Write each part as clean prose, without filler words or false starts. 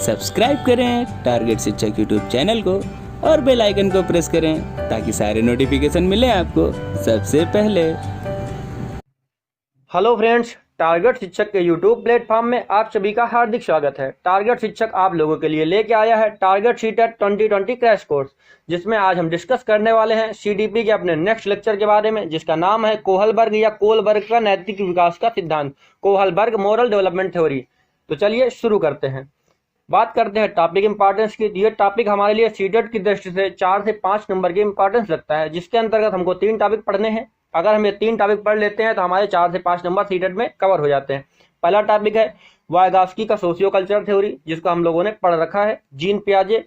Subscribe करें target शिक्षक YouTube channel को और बेल आइकन को प्रेस करें ताकि सारे नोटिफिकेशन मिले आपको सबसे पहले। हेलो फ्रेंड्स, टारगेट शिक्षक के यूट्यूब प्लेटफॉर्म में आप सभी का हार्दिक स्वागत है। टारगेट शिक्षक आप लोगों के लिए लेके आया है टारगेट सीटेट 2020 क्रैश कोर्स, जिसमें आज हम डिस्कस करने वाले हैं सीडीपी के अपने नेक्स्ट लेक्चर के बारे में, जिसका नाम है कोहलबर्ग या कोलबर्ग का नैतिक विकास का सिद्धांत, कोहलबर्ग मॉरल डेवलपमेंट थ्योरी। तो चलिए शुरू करते हैं। बात करते हैं टॉपिक इंपॉर्टेंस की। ये टॉपिक हमारे लिए सीटेट की दृष्टि से 4 से 5 नंबर की इंपॉर्टेंस लगता है, जिसके अंतर्गत हमको 3 टॉपिक पढ़ने हैं। अगर हम ये 3 टॉपिक पढ़ लेते हैं तो हमारे 4 से 5 नंबर सीटेट में कवर हो जाते हैं। पहला टॉपिक है वायगास्की का सोशियो कल्चरल थ्योरी, जिसको हम लोगों ने पढ़ रखा है। जीन पियाजे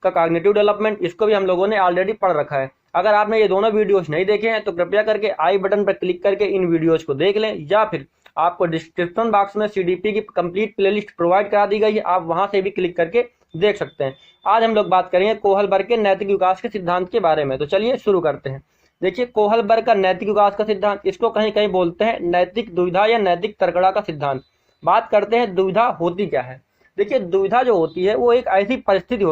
का कॉग्निटिव डेवलपमेंट, इसको भी हम लोगों ने ऑलरेडी पढ़ रखा है। अगर आपने ये दोनों वीडियोस नहीं देखे हैं तो कृपया करके आई बटन पर क्लिक करके इन वीडियोस को देख लें, या फिर आपको डिस्क्रिप्शन बॉक्स में सीडीपी की कंप्लीट प्लेलिस्ट प्रोवाइड करा दी गई है, आप वहां से भी क्लिक करके देख सकते हैं। आज हम लोग बात करेंगे कोहलबर्ग के नैतिक विकास के सिद्धांत के बारे में। तो चलिए शुरू करते हैं। देखिए, कोहलबर्ग का नैतिक विकास का सिद्धांत, इसको कहीं कहीं बोलते हैं नैतिक दुविधा या नैतिक तर्कड़ा का सिद्धांत। बात करते हैं दुविधा होती क्या है। देखिए, दुविधा जो होती है वो एक ऐसी परिस्थिति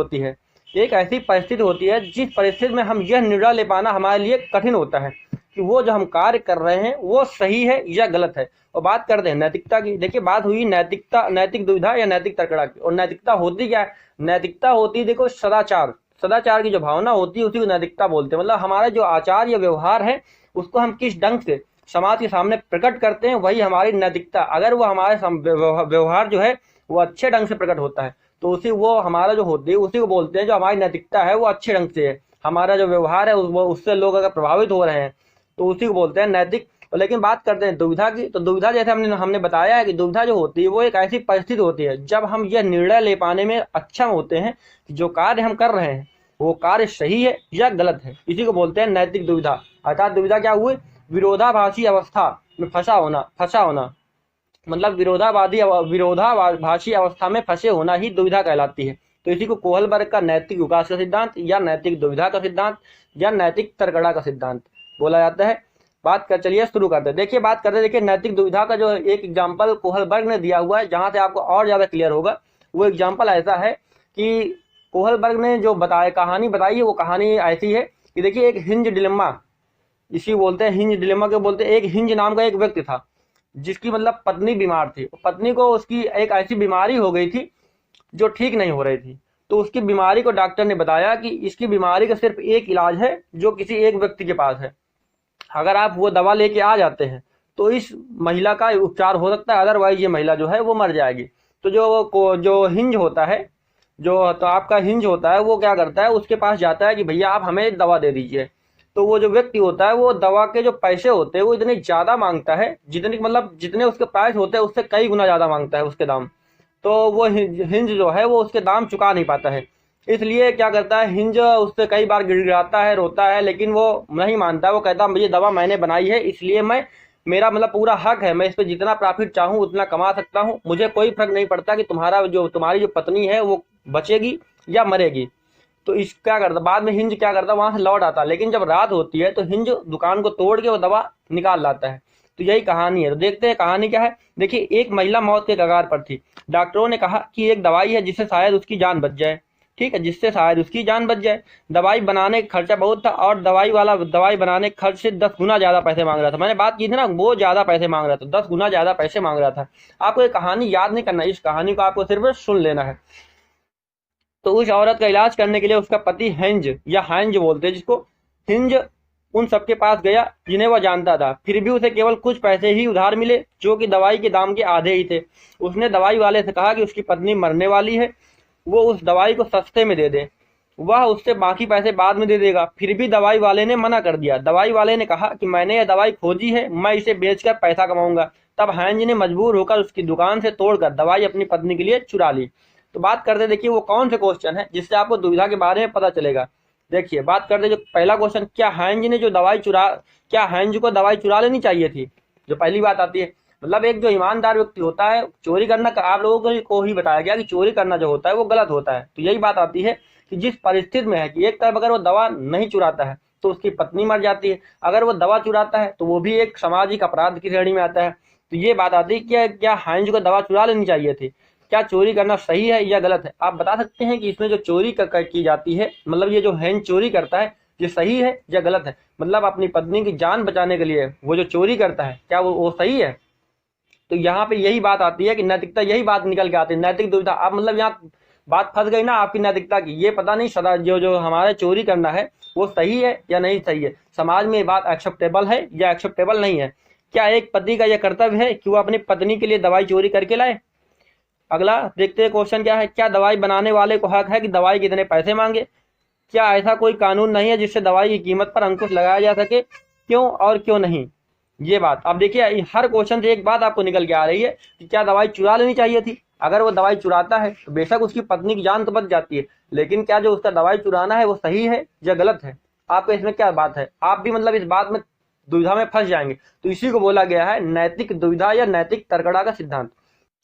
होती है, जिस परिस्थिति में हम यह निर्णय ले पाना हमारे लिए कठिन होता है कि वो जो हम कार्य कर रहे हैं वो सही है या गलत है। और बात करते हैं नैतिकता की। देखिए, बात हुई नैतिक दुविधा या नैतिक तर्कड़ा की। और नैतिकता होती क्या है? नैतिकता होती है, देखो, सदाचार की जो भावना होती है उसी को नैतिकता बोलते हैं। मतलब हमारा जो आचार या व्यवहार है उसको हम किस ढंग से समाज के सामने प्रकट करते हैं, वही हमारी नैतिकता। अगर वो हमारे व्यवहार जो है वो अच्छे ढंग से प्रकट होता है तो वो हमारा जो होती है उसी को बोलते हैं जो हमारी नैतिकता है वो अच्छे ढंग से है। हमारा जो व्यवहार है उससे लोग अगर प्रभावित हो रहे हैं तो उसी को बोलते हैं नैतिक। लेकिन बात करते हैं दुविधा की। तो दुविधा जैसे हमने बताया है कि दुविधा जो होती है वो एक ऐसी परिस्थिति होती है जब हम यह निर्णय ले पाने में अक्षम होते हैं कि जो कार्य हम कर रहे हैं वो कार्य सही है या गलत है। इसी को बोलते हैं नैतिक दुविधा। अर्थात दुविधा क्या हुई? विरोधाभासी अवस्था में फंसा होना, मतलब विरोधाभासी अवस्था में फंसे होना ही दुविधा कहलाती है। तो इसी को कोहलबर्ग का नैतिक विकास का सिद्धांत या नैतिक दुविधा का सिद्धांत या नैतिक तर्कड़ा का सिद्धांत बोला जाता है। चलिए शुरू करते हैं। देखिए, नैतिक दुविधा का जो एक एग्जाम्पल कोहलबर्ग ने दिया हुआ है, जहां से आपको और ज्यादा क्लियर होगा। वो एग्जाम्पल ऐसा है कि कोहलबर्ग ने जो कहानी बताई है वो कहानी ऐसी है कि देखिए, एक हिंज डिलेमा, इसी बोलते हैं हिंज डिलेमा के बोलते हैं। एक हिंज नाम का एक व्यक्ति था जिसकी मतलब पत्नी बीमार थी। पत्नी को उसकी एक ऐसी बीमारी हो गई थी जो ठीक नहीं हो रही थी। तो उसकी बीमारी को डॉक्टर ने बताया कि इसकी बीमारी का सिर्फ एक इलाज है जो किसी एक व्यक्ति के पास है। अगर आप वो दवा लेके आ जाते हैं तो इस महिला का उपचार हो सकता है, अदरवाइज ये महिला जो है वो मर जाएगी। तो जो हिंज होता है, तो आपका हिंज होता है, वो क्या करता है, उसके पास जाता है कि भैया आप हमें दवा दे दीजिए। तो वो जो व्यक्ति होता है वो दवा के जो पैसे होते हैं वो इतने ज्यादा मांगता है, जितने उसके पैसे होते हैं उससे कई गुना ज्यादा मांगता है उसके दाम। तो वो हिंज जो है वो उसके दाम चुका नहीं पाता है। इसलिए क्या करता है, हिंज उससे कई बार गिड़गिड़ाता है, रोता है, लेकिन वो नहीं मानता। वो कहता है ये दवा मैंने बनाई है, इसलिए मेरा मतलब पूरा हक है, मैं इस पर जितना प्रॉफिट चाहूँ उतना कमा सकता हूँ, मुझे कोई फर्क नहीं पड़ता कि तुम्हारी जो पत्नी है वो बचेगी या मरेगी। तो इस क्या करता, बाद में हिंज क्या करता, वहां से लौट आता। लेकिन जब रात होती है तो हिंज दुकान को तोड़ के वो दवा निकाल लाता है। तो यही कहानी है। तो देखते हैं कहानी क्या है। देखिए, एक महिला मौत के कगार पर थी। डॉक्टरों ने कहा कि एक दवाई है जिससे शायद उसकी जान बच जाए। ठीक है, जिससे शायद उसकी जान बच जाए। दवाई बनाने का खर्चा बहुत था और दवाई बनाने के खर्च से 10 गुना ज्यादा पैसे मांग रहा था। मैंने बात की थी ना, वो ज्यादा पैसे मांग रहा था, 10 गुना ज्यादा पैसे मांग रहा था। आपको ये कहानी याद नहीं करना, इस कहानी को आपको सिर्फ सुन लेना है। तो उस औरत का इलाज करने के लिए उसका पति हिंज या हैंज बोलते हैं जिसको, हिंज उन सबके पास गया जिन्हें वह जानता था। फिर भी उसे केवल कुछ पैसे ही उधार मिले जो कि दवाई के दाम के आधे ही थे। उसने दवाई वाले से कहा कि उसकी पत्नी मरने वाली है, वो उस दवाई को सस्ते में दे दे, वह उससे बाकी पैसे बाद में दे देगा। फिर भी दवाई वाले ने मना कर दिया। दवाई वाले ने कहा कि मैंने यह दवाई खोजी है, मैं इसे बेचकर पैसा कमाऊंगा। तब हैंज ने मजबूर होकर उसकी दुकान से तोड़कर दवाई अपनी पत्नी के लिए चुरा ली। तो बात करते, देखिए वो कौन से क्वेश्चन है जिससे आपको दुविधा के बारे में पता चलेगा। देखिए, बात करते जो पहला क्वेश्चन, क्या हैंज को दवाई चुरा लेनी चाहिए थी? जो पहली बात आती है, मतलब एक जो ईमानदार व्यक्ति होता है, चोरी करना, आप लोगों को ही बताया गया कि चोरी करना जो होता है वो गलत होता है। तो यही बात आती है कि जिस परिस्थिति में है कि एक तरफ अगर वो दवा नहीं चुराता है तो उसकी पत्नी मर जाती है, अगर वो दवा चुराता है तो वो भी एक सामाजिक अपराध की श्रेणी में आता है। तो ये बात आती है कि क्या हैंज को दवा चुरा लेनी चाहिए थी? क्या चोरी करना सही है या गलत है? आप बता सकते हैं कि इसमें जो चोरी की जाती है, मतलब ये जो हैंड चोरी करता है, ये सही है या गलत है? मतलब अपनी पत्नी की जान बचाने के लिए वो जो चोरी करता है, क्या वो सही है? तो यहाँ पे यही बात आती है कि नैतिकता, यही बात निकल के आती है, नैतिक दुविधा। अब मतलब यहाँ बात फंस गई ना आपकी नैतिकता की, ये पता नहीं सदा जो हमारा चोरी करना है वो सही है या नहीं सही है, समाज में ये बात एक्सेप्टेबल है या एक्सेप्टेबल नहीं है। क्या एक पति का यह कर्तव्य है कि वो अपनी पत्नी के लिए दवाई चोरी करके लाए? अगला देखते हैं क्वेश्चन क्या है, क्या दवाई बनाने वाले को हक है कि दवाई कितने पैसे मांगे? क्या ऐसा कोई कानून नहीं है जिससे दवाई की कीमत पर अंकुश लगाया जा सके? क्यों और क्यों नहीं? ये बात अब देखिए, हर क्वेश्चन से एक बात आपको निकल के आ रही है कि क्या दवाई चुरा लेनी चाहिए थी? अगर वो दवाई चुराता है तो बेशक उसकी पत्नी की जान तो बच जाती है, लेकिन क्या जो उसका दवाई चुराना है वो सही है या गलत है? आपको इसमें क्या बात है? आप भी मतलब इस बात में दुविधा में फंस जाएंगे। तो इसी को बोला गया है नैतिक दुविधा या नैतिक तर्कड़ा का सिद्धांत।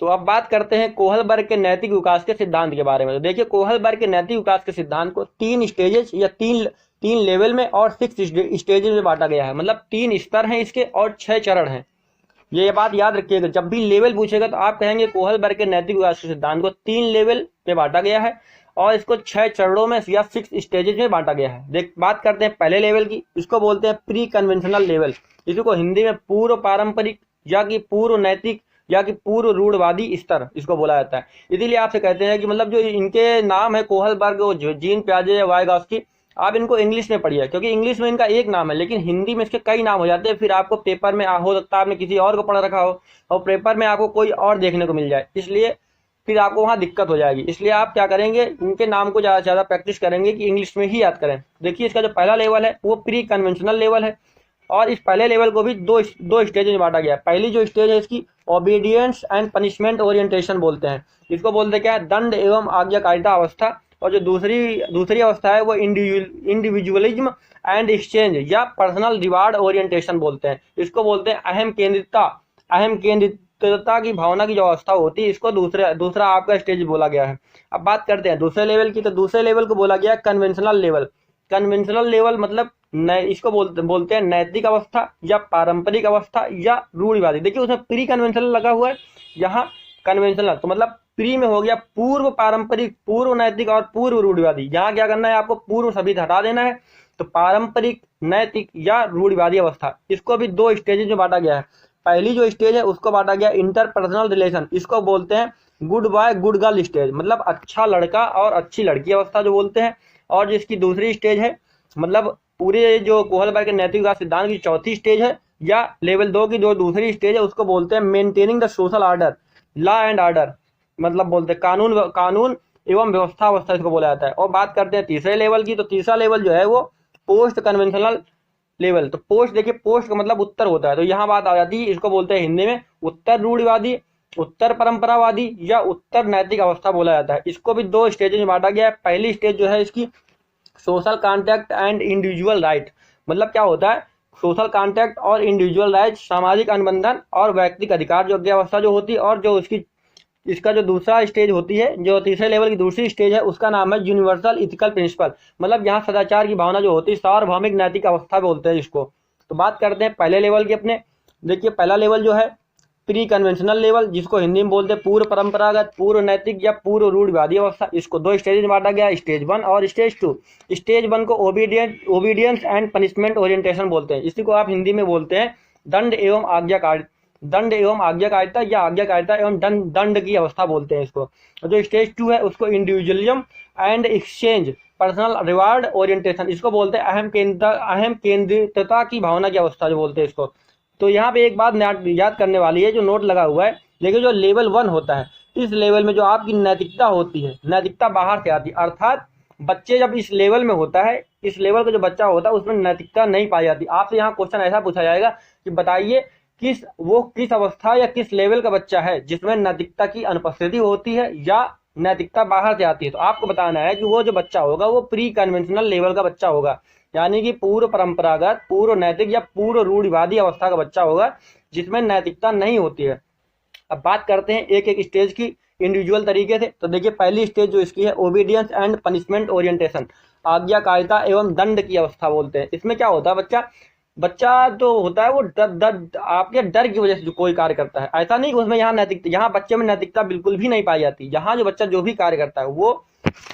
तो अब बात करते हैं कोहलबर्ग के नैतिक विकास के सिद्धांत के बारे में। तो देखिए, कोहलबर्ग के नैतिक विकास के सिद्धांत को 3 स्टेजेस या तीन लेवल में और 6 स्टेजेस में बांटा गया है। मतलब 3 स्तर हैं इसके और 6 चरण हैं। ये बात याद रखिएगा, जब भी लेवल पूछेगा तो आप कहेंगे कोहलबर्ग के नैतिक विकास के सिद्धांत को 3 लेवल में बांटा गया है और इसको 6 चरणों में या 6 स्टेजेस में बांटा गया है। देख, बात करते हैं पहले लेवल की। इसको बोलते हैं प्री कन्वेंशनल लेवल, इसको हिंदी में पूर्व पारंपरिक या कि पूर्व नैतिक या कि पूर्व रूढ़वादी स्तर इसको बोला जाता है। इसीलिए आपसे कहते हैं कि मतलब जो इनके नाम है कोहलबर्ग, जीन पियाजे या वाइगॉस्की, आप इनको इंग्लिश में पढ़िए, क्योंकि इंग्लिश में इनका एक नाम है लेकिन हिंदी में इसके कई नाम हो जाते हैं। फिर आपको पेपर में हो सकता है आपने किसी और को पढ़ रखा हो और पेपर में आपको कोई और देखने को मिल जाए, इसलिए फिर आपको वहाँ दिक्कत हो जाएगी। इसलिए आप क्या करेंगे, इनके नाम को ज़्यादा से ज़्यादा प्रैक्टिस करेंगे कि इंग्लिश में ही याद करें। देखिए, इसका जो पहला लेवल है वो प्री कन्वेंशनल लेवल है और इस पहले लेवल को भी दो स्टेज में बांटा गया है। पहली जो स्टेज है इसकी ओबीडियंस एंड पनिशमेंट ओरिएंटेशन बोलते हैं। इसको बोलते क्या है, दंड एवं आज्ञाकारिता अवस्था। और जो दूसरी अवस्था है वो इंडिविजुअलिज्म एंड एक्सचेंज या पर्सनल रिवार्ड ओरिएंटेशन बोलते हैं। इसको बोलते हैं अहम केंद्रितता की भावना की जो अवस्था होती है, इसको दूसरा आपका स्टेज बोला गया है। अब बात करते हैं दूसरे लेवल की। तो दूसरे लेवल को बोला गया कन्वेंशनल लेवल। कन्वेंशनल लेवल मतलब इसको बोलते हैं नैतिक अवस्था या पारंपरिक अवस्था या रूढ़िवादी। देखिए, उसमें प्री कन्वेंशनल लगा हुआ है, यहाँ कन्वेंशनल, तो मतलब प्री में हो गया पूर्व पारंपरिक, पूर्व नैतिक और पूर्व रूढ़िवादी। यहाँ क्या करना है, आपको पूर्व सभी हटा देना है। तो पारंपरिक, नैतिक या रूढ़िवादी अवस्था, इसको भी 2 स्टेजेस में बांटा गया है। पहली जो स्टेज है उसको बांटा गया इंटरपर्सनल रिलेशन, इसको बोलते हैं good boy good girl stage, मतलब अच्छा लड़का और अच्छी लड़की अवस्था जो बोलते हैं। और जिसकी दूसरी स्टेज है, मतलब पूरे जो कोहलबर्ग के नैतिक विकास सिद्धांत की चौथी स्टेज है या लेवल 2 की जो दूसरी स्टेज है, उसको बोलते हैं maintaining the social order, law and order, मतलब बोलते हैं कानून एवं व्यवस्था अवस्था इसको बोला जाता है। और बात करते हैं तीसरे लेवल की। तो तीसरा लेवल जो है वो पोस्ट कन्वेंशनल लेवल। तो पोस्ट, देखिए पोस्ट का मतलब उत्तर होता है, तो यहाँ बात आ जाती है, इसको बोलते हैं हिंदी में उत्तर रूढ़िवादी, उत्तर परंपरावादी या उत्तर नैतिक अवस्था बोला जाता है। इसको भी 2 स्टेजेस में बांटा गया है। पहली स्टेज जो है इसकी social contact and individual right, मतलब क्या होता है, सोशल कॉन्टैक्ट और इंडिविजुअल राइट, सामाजिक अनुबंधन और व्यक्तिगत अधिकार योग्य अवस्था जो होती है। और जो इसका जो दूसरा स्टेज होती है, जो तीसरे लेवल की दूसरी स्टेज है, उसका नाम है यूनिवर्सल इथिकल प्रिंसिपल, मतलब यहाँ सदाचार की भावना जो होती है, सार्वभौमिक नैतिक अवस्था बोलते हैं इसको। तो बात करते हैं पहले लेवल की अपने। देखिए, पहला लेवल जो है प्री कन्वेंशनल लेवल, जिसको हिंदी में बोलते हैं पूर्व परंपरागत, पूर्व नैतिक या पूर्व रूढ़िवादी अवस्था। इसको 2 स्टेज में बांटा गया, स्टेज 1 और स्टेज 2। स्टेज 1 को ओबीडियंस एंड पनिशमेंट ओरिएंटेशन बोलते हैं। इसी को आप हिंदी में बोलते हैं दंड एवं आज्ञाकारिता या आज्ञाकारिता एवं दंड की अवस्था बोलते हैं इसको। जो स्टेज 2 है उसको individualism and exchange, personal reward orientation, इसको बोलते हैं अहम केंद्रितता की भावना की अवस्था जो बोलते हैं इसको। तो यहाँ पे एक बात याद करने वाली है, जो नोट लगा हुआ है। देखिए, जो लेवल 1 होता है, इस लेवल में जो आपकी नैतिकता होती है, नैतिकता बाहर से आती है, अर्थात बच्चे जब इस लेवल में होता है, इस लेवल का जो बच्चा होता है उसमें नैतिकता नहीं पाई जाती। आपसे यहाँ क्वेश्चन ऐसा पूछा जाएगा कि बताइए किस अवस्था या किस लेवल का बच्चा है जिसमें नैतिकता की अनुपस्थिति होती है या नैतिकता बाहर से आती है। तो आपको बताना है कि वो जो बच्चा होगा वो प्री कन्वेंशनल लेवल का बच्चा होगा, यानी कि पूर्व परंपरागत, पूर्व नैतिक या पूर्व रूढ़िवादी अवस्था का बच्चा होगा जिसमें नैतिकता नहीं होती है। अब बात करते हैं एक एक स्टेज की इंडिविजुअल तरीके से। तो देखिए, पहली स्टेज जो इसकी है ओबीडियंस एंड पनिशमेंट ओरिएंटेशन, आज्ञाकारिता एवं दंड की अवस्था बोलते हैं। इसमें क्या होता है, बच्चा बच्चा तो होता है वो डर आपके डर की वजह से जो कोई कार्य करता है, ऐसा नहीं कि उसमें यहाँ नैतिकता, यहाँ बच्चे में नैतिकता बिल्कुल भी नहीं पाई जाती। यहाँ जो बच्चा जो भी कार्य करता है वो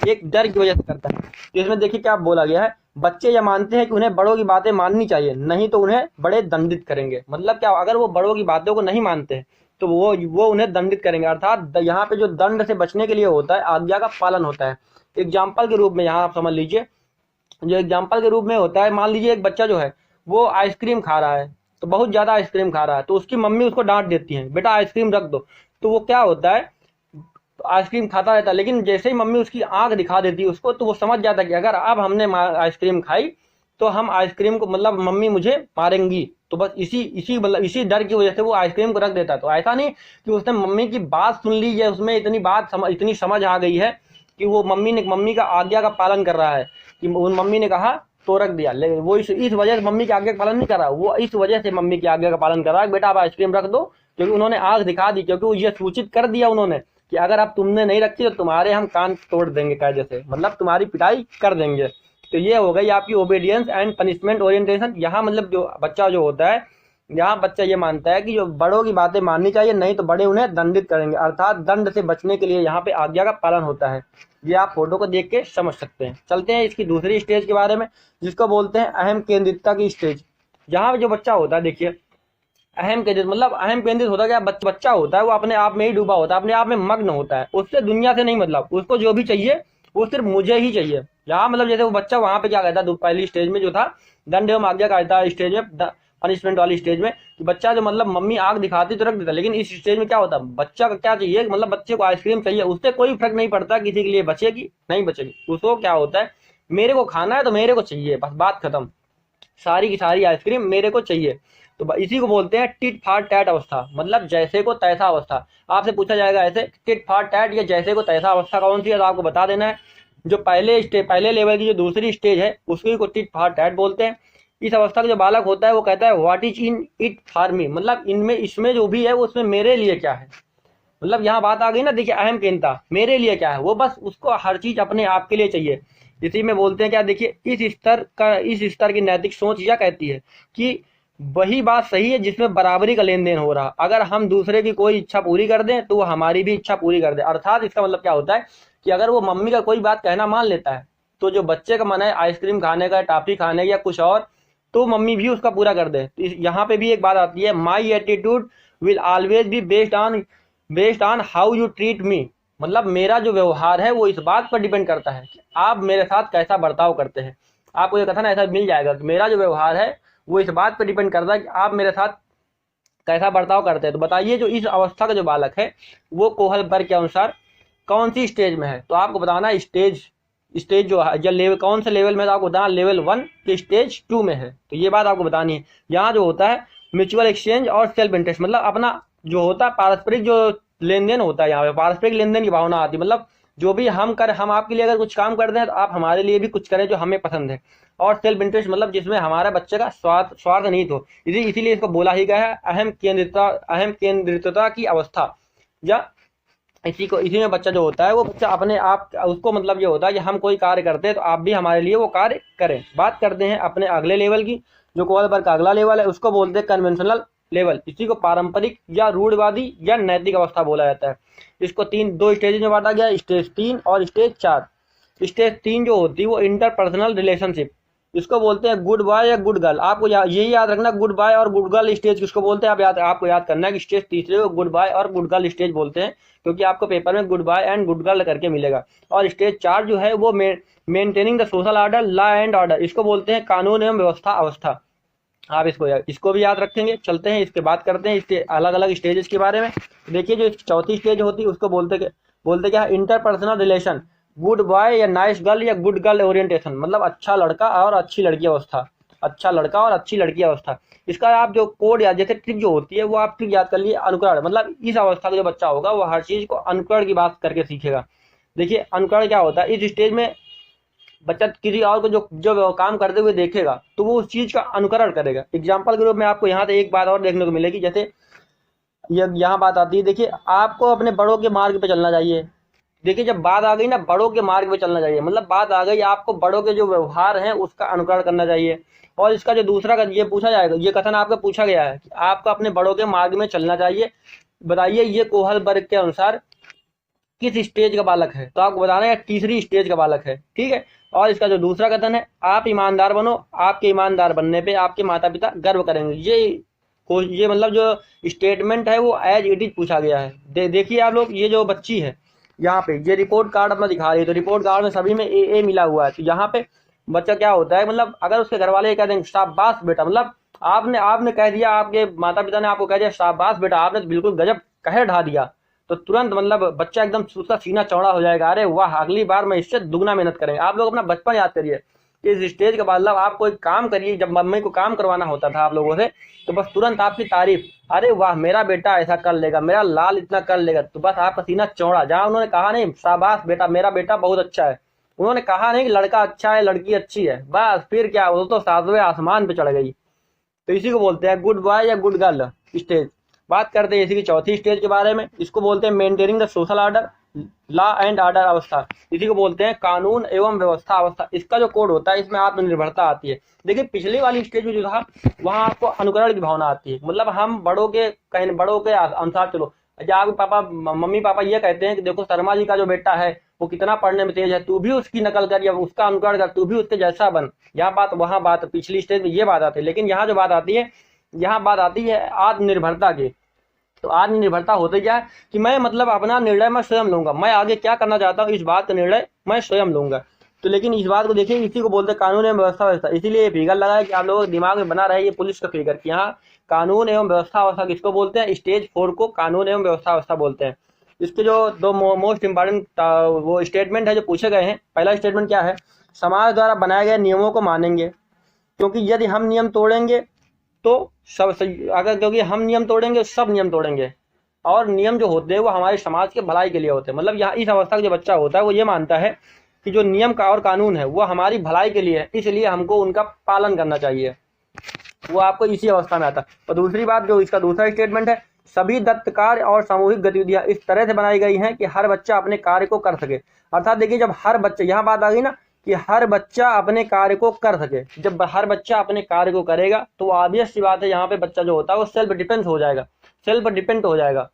एक डर की वजह से करता है। तो इसमें देखिए क्या बोला गया है, बच्चे यह मानते हैं कि उन्हें बड़ों की बातें माननी चाहिए, नहीं तो उन्हें बड़े दंडित करेंगे। मतलब क्या, अगर वो बड़ों की बातों को नहीं मानते हैं तो वो उन्हें दंडित करेंगे। अर्थात यहाँ पे जो दंड से बचने के लिए होता है, आज्ञा का पालन होता है। एग्जाम्पल के रूप में यहाँ आप समझ लीजिए, जो एग्जाम्पल के रूप में होता है, मान लीजिए एक बच्चा जो है वो आइसक्रीम खा रहा है, तो बहुत ज़्यादा आइसक्रीम खा रहा है, तो उसकी मम्मी उसको डांट देती है, बेटा आइसक्रीम रख दो। तो वो क्या होता है, आइसक्रीम खाता रहता है, लेकिन जैसे ही मम्मी उसकी आंख दिखा देती है उसको, तो वो समझ जाता है कि अगर अब हमने आइसक्रीम खाई तो हम आइसक्रीम को, मतलब मम्मी मुझे मारेंगी। तो बस इसी डर की वजह से वो आइसक्रीम को रख देता है। तो ऐसा नहीं कि उसने मम्मी की बात सुन ली है, उसमें इतनी समझ आ गई है कि वो मम्मी का आज्ञा का पालन कर रहा है, कि मम्मी ने कहा तो रख दिया, लेकिन वो इस वजह से मम्मी की आज्ञा का पालन नहीं कर रहा, वो इस वजह से मम्मी की आज्ञा का पालन कर रहा है, बेटा आप आइसक्रीम रख दो, क्योंकि उन्होंने आंख दिखा दी, क्योंकि वो ये सूचित कर दिया उन्होंने कि अगर अब तुमने नहीं रखी तो तुम्हारे हम कान तोड़ देंगे कायदे से, मतलब तुम्हारी पिटाई कर देंगे। तो ये हो गई आपकी ओबीडियंस एंड पनिशमेंट ओरिएंटेशन। यहाँ मतलब जो बच्चा जो होता है, यहाँ बच्चा ये मानता है कि जो बड़ों की बातें माननी चाहिए, नहीं तो बड़े उन्हें दंडित करेंगे। अर्थात दंड से बचने के लिए यहाँ पे आज्ञा का पालन होता है। ये आप फोटो को देख के समझ सकते हैं। चलते हैं इसकी दूसरी स्टेज के बारे में, जिसको बोलते हैं अहम केंद्रितता की स्टेज। यहाँ पे जो बच्चा होता है, देखिए अहम केंद्रित मतलब अहम केंद्रित होता है क्या, बच्चा होता है वो अपने आप में ही डूबा होता है, अपने आप में मग्न होता है, उससे दुनिया से नहीं मतलब, उसको जो भी चाहिए वो सिर्फ मुझे ही चाहिए। यहाँ मतलब जैसे वो बच्चा वहां पे क्या कहता है, पहली स्टेज में जो था दंड एवं आज्ञा कहता है, स्टेज में पनिशमेंट वाली स्टेज में, कि बच्चा जो मतलब मम्मी आग दिखाती तो रख देता, लेकिन इस स्टेज में क्या होता है, बच्चा का क्या चाहिए, मतलब बच्चे को आइसक्रीम चाहिए, उससे कोई फर्क नहीं पड़ता किसी के लिए बचेगी नहीं बचेगी, उसको क्या होता है, मेरे को खाना है तो मेरे को चाहिए, बस बात खत्म, सारी की सारी आइसक्रीम मेरे को चाहिए। तो इसी को बोलते हैं टिट फाट टैट अवस्था, मतलब जैसे को तैसा अवस्था। आपसे पूछा जाएगा ऐसे टिट फाट टैट या जैसे को तैसा अवस्था कौन सी है, तो आपको बता देना है। जो पहले लेवल की जो दूसरी स्टेज है उसकी को टिट फाट टैट बोलते हैं। इस अवस्था का जो बालक होता है वो कहता है what is in it for me, मतलब इसमें जो भी है वो उसमें मेरे लिए क्या है। मतलब यहाँ बात आ गई ना, देखिए अहम केंद्रता, मेरे लिए क्या है, वो बस उसको हर चीज अपने आप के लिए चाहिए। इसी में बोलते हैं क्या, देखिए इस स्तर की नैतिक सोच यह कहती है कि वही बात सही है जिसमें बराबरी का लेन देन हो रहा, अगर हम दूसरे की कोई इच्छा पूरी कर दें तो वो हमारी भी इच्छा पूरी कर दे। अर्थात इसका मतलब क्या होता है कि अगर वो मम्मी का कोई बात कहना मान लेता है, तो जो बच्चे का मन है आइसक्रीम खाने का, टॉफी खाने का या कुछ और, तो मम्मी भी उसका पूरा कर दे। तो यहाँ पे भी एक बात आती है, my attitude will always be based on how you treat me, मतलब मेरा जो व्यवहार है वो इस बात पर डिपेंड करता है कि आप मेरे साथ कैसा बर्ताव करते हैं। आपको ये कथन ऐसा मिल जाएगा कि मेरा जो व्यवहार है वो इस बात पर डिपेंड करता है कि आप मेरे साथ कैसा बर्ताव करते हैं। तो बताइए जो इस अवस्था का जो बालक है वो कोहलबर्ग के अनुसार कौन सी स्टेज में है, तो आपको बताना स्टेज जो है या लेवल कौन से लेवल में, तो आपको बताना लेवल 1 के स्टेज 2 में है। तो ये बात आपको बतानी है। यहाँ जो होता है म्यूचुअल एक्सचेंज और सेल्फ इंटरेस्ट, मतलब अपना जो होता है पारस्परिक जो लेन देन होता है, यहाँ पे पारस्परिक लेन देन की भावना आती है, मतलब जो भी हम आपके लिए अगर कुछ काम कर दें तो आप हमारे लिए भी कुछ करें जो हमें पसंद है। और सेल्फ इंटरेस्ट मतलब जिसमें हमारा बच्चे का स्वार्थ नहीं हो, इसीलिए इसको बोला ही गया है अहम केंद्रितता की अवस्था। या इसी में बच्चा जो होता है वो बच्चा अपने आप, उसको मतलब ये होता है कि हम कोई कार्य करते हैं तो आप भी हमारे लिए वो कार्य करें। बात करते हैं अपने अगले लेवल की, जो कोहलबर्ग का अगला लेवल है उसको बोलते हैं कन्वेंशनल लेवल। इसी को पारंपरिक या रूढ़वादी या नैतिक अवस्था बोला जाता है। इसको दो स्टेज में बांटा गया, स्टेज 3 और स्टेज 4। स्टेज 3 जो होती है वो इंटरपर्सनल रिलेशनशिप, इसको बोलते हैं गुड बॉय या गुड गर्ल। आपको यही याद रखना, गुड बॉय और गुड गर्ल स्टेज किसको बोलते हैं, आपको याद करना है कि स्टेज तीसरे को गुड बॉय और गुड गर्ल स्टेज बोलते हैं, क्योंकि आपको पेपर में good boy and good girl करके मिलेगा। और स्टेज 4 जो है वो maintaining the social order, law and order, इसको बोलते हैं कानून एवं व्यवस्था अवस्था। आप इसको भी याद रखेंगे। चलते हैं इसके बात करते हैं इसके अलग अलग स्टेजेस के बारे में। देखिए जो चौथी स्टेज होती है उसको बोलते क्या, इंटरपर्सनल रिलेशन, गुड बॉय या नाइस गर्ल या गुड गर्ल ओरिएंटेशन, मतलब अच्छा लड़का और अच्छी लड़की अवस्था, अच्छा लड़का और अच्छी लड़की अवस्था। इसका आप जो कोड या जैसे ट्रिक जो होती है वो आप ट्रिक याद कर लिए, अनुकरण, मतलब इस अवस्था का जो बच्चा होगा वो हर चीज को अनुकरण की बात करके सीखेगा। देखिए अनुकरण क्या होता है, इस स्टेज में बच्चा किसी और को जो काम करते हुए देखेगा तो वो उस चीज का अनुकरण करेगा। एग्जाम्पल के रूप में आपको यहाँ से एक बात और देखने को मिलेगी, जैसे यहाँ बात आती है, देखिए आपको अपने बड़ों के मार्ग पे चलना चाहिए, देखिए जब बात आ गई ना बड़ों के मार्ग पे चलना चाहिए, मतलब बात आ गई आपको बड़ों के जो व्यवहार हैं उसका अनुकरण करना चाहिए। और इसका जो दूसरा ये पूछा जाएगा, ये कथन आपका पूछा गया है कि आपको अपने बड़ों के मार्ग में चलना चाहिए। बताइए ये कोहल वर्ग के अनुसार किस स्टेज का बालक है, तो आपको बताना है तीसरी स्टेज का बालक है, ठीक है। और इसका जो दूसरा कथन है, आप ईमानदार बनो, आपके ईमानदार बनने पे आपके माता पिता गर्व करेंगे। ये मतलब जो स्टेटमेंट है वो एज इट इज पूछा गया है। देखिए आप लोग, ये जो बच्ची है यहाँ पे ये रिपोर्ट कार्ड अपना दिखा रही है, तो रिपोर्ट कार्ड में सभी में ए मिला हुआ है। तो यहाँ पे बच्चा क्या होता है, मतलब अगर उसके घर वाले कह देंगे शाबाश बेटा, मतलब आपने आपने कह दिया, आपके माता पिता ने आपको कह दिया शाबाश बेटा, आपने तो बिल्कुल गजब कहर ढा दिया, तो तुरंत मतलब बच्चा एकदम उसका सीना चौड़ा हो जाएगा, अरे वाह अगली बार मैं इससे दुगना मेहनत करेंगे। आप लोग अपना बचपन याद करिए, इस स्टेज के बाद आप कोई काम करिए, जब मम्मी को काम करवाना होता था आप लोगों से, तो बस तुरंत आपकी तारीफ, अरे वाह मेरा बेटा ऐसा कर लेगा, मेरा लाल इतना कर लेगा, तो बस आपका सीना चौड़ा। जहाँ उन्होंने कहा नहीं शाबाश बेटा मेरा बेटा बहुत अच्छा है, उन्होंने कहा नहीं कि लड़का अच्छा है लड़की अच्छी है, बस फिर क्या, वो तो सातवें आसमान पे चढ़ गई। तो इसी को बोलते हैं गुड बॉय या गुड गर्ल स्टेज। बात करते हैं इसी की चौथी स्टेज के बारे में, इसको बोलते हैं maintaining the social order, law and order अवस्था। इसी को बोलते हैं कानून एवं व्यवस्था अवस्था। इसका जो कोड होता है इसमें आत्मनिर्भरता आती है। देखिए पिछली वाली स्टेज में जो था वहां आपको अनुकरण की भावना आती है, मतलब हम बड़ों के अनुसार चलो। अच्छा आपके पापा मम्मी पापा ये कहते हैं कि देखो शर्मा जी का जो बेटा है वो कितना पढ़ने में तेज है, तू भी उसकी नकल कर या उसका अनुकरण कर, तू भी उसके जैसा बन। यहाँ बात वहां बात पिछली स्टेज में ये बात आती है, लेकिन यहाँ जो बात आती है, यहाँ बात आती है आत्मनिर्भरता की। तो आत्मनिर्भरता होती क्या है कि मैं मतलब अपना निर्णय मैं स्वयं लूंगा, मैं आगे क्या करना चाहता हूँ इस बात का निर्णय मैं स्वयं लूंगा। तो लेकिन इस बात को देखिए, इसी को बोलते हैं कानून एवं व्यवस्था। इसीलिए ये फिगर लगा है कि आप लोगों के दिमाग में बना रहे ये पुलिस का फिगर कि यहाँ कानून एवं व्यवस्था अवस्था किसको बोलते हैं, स्टेज 4 को कानून एवं व्यवस्था अवस्था बोलते हैं। इसके जो दो मोस्ट इंपॉर्टेंट वो स्टेटमेंट है जो पूछे गए हैं, पहला स्टेटमेंट क्या है, समाज द्वारा बनाए गए नियमों को मानेंगे, क्योंकि यदि हम नियम तोड़ेंगे तो सब अगर, क्योंकि हम नियम तोड़ेंगे सब नियम तोड़ेंगे, और नियम जो होते हैं वो हमारे समाज के भलाई के लिए होते हैं। मतलब यहाँ इस अवस्था का जो बच्चा होता है वो ये मानता है कि जो नियम का और कानून है वो हमारी भलाई के लिए है, इसलिए हमको उनका पालन करना चाहिए। वो आपको इसी अवस्था में आता है। और दूसरी बात जो इसका दूसरा स्टेटमेंट है, सभी दत्त कार्य और सामूहिक गतिविधियां इस तरह से बनाई गई हैं कि हर बच्चा अपने कार्य को कर सके। अर्थात देखिए जब हर बच्चा, यहाँ बात आ गई ना कि हर बच्चा अपने कार्य को कर सके, जब हर बच्चा अपने कार्य को करेगा तो ऑब्वियस सी बात है यहाँ पे बच्चा जो होता है वो सेल्फ डिपेंड हो जाएगा, सेल्फ डिपेंड हो जाएगा,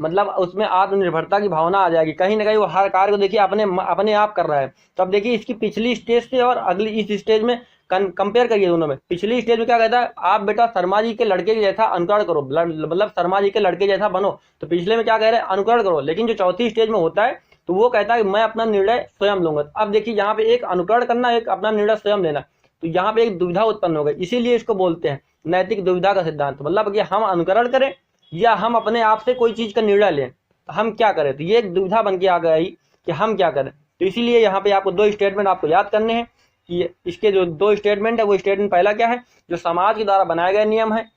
मतलब उसमें आत्मनिर्भरता की भावना आ जाएगी। कहीं ना कहीं वो हर कार्य को देखिए अपने आप कर रहा है। तो अब देखिए इसकी पिछली स्टेज से और अगली इस स्टेज में कंपेयर करिए दोनों में। पिछली स्टेज में क्या कहता है, आप बेटा शर्मा जी के लड़के के जैसा अनुकरण करो, मतलब शर्मा जी के लड़के जैसा बनो। तो पिछले में क्या कह रहे हैं, अनुकरण करो। लेकिन जो चौथी स्टेज में होता है तो वो कहता है मैं अपना निर्णय स्वयं लूंगा। अब देखिए यहाँ पे एक अनुकरण करना, एक अपना निर्णय स्वयं लेना, तो यहाँ पे एक दुविधा उत्पन्न हो गई। इसीलिए इसको बोलते हैं नैतिक दुविधा का सिद्धांत। मतलब कि हम अनुकरण करें या हम अपने आप से कोई चीज का निर्णय लें, तो हम क्या करें, तो ये एक दुविधा बन के आ गई कि हम क्या करें। तो इसीलिए यहाँ पे आपको दो स्टेटमेंट आपको याद करने हैं कि इसके जो दो स्टेटमेंट है, वो स्टेटमेंट पहला क्या है, जो समाज के द्वारा बनाए गए नियम है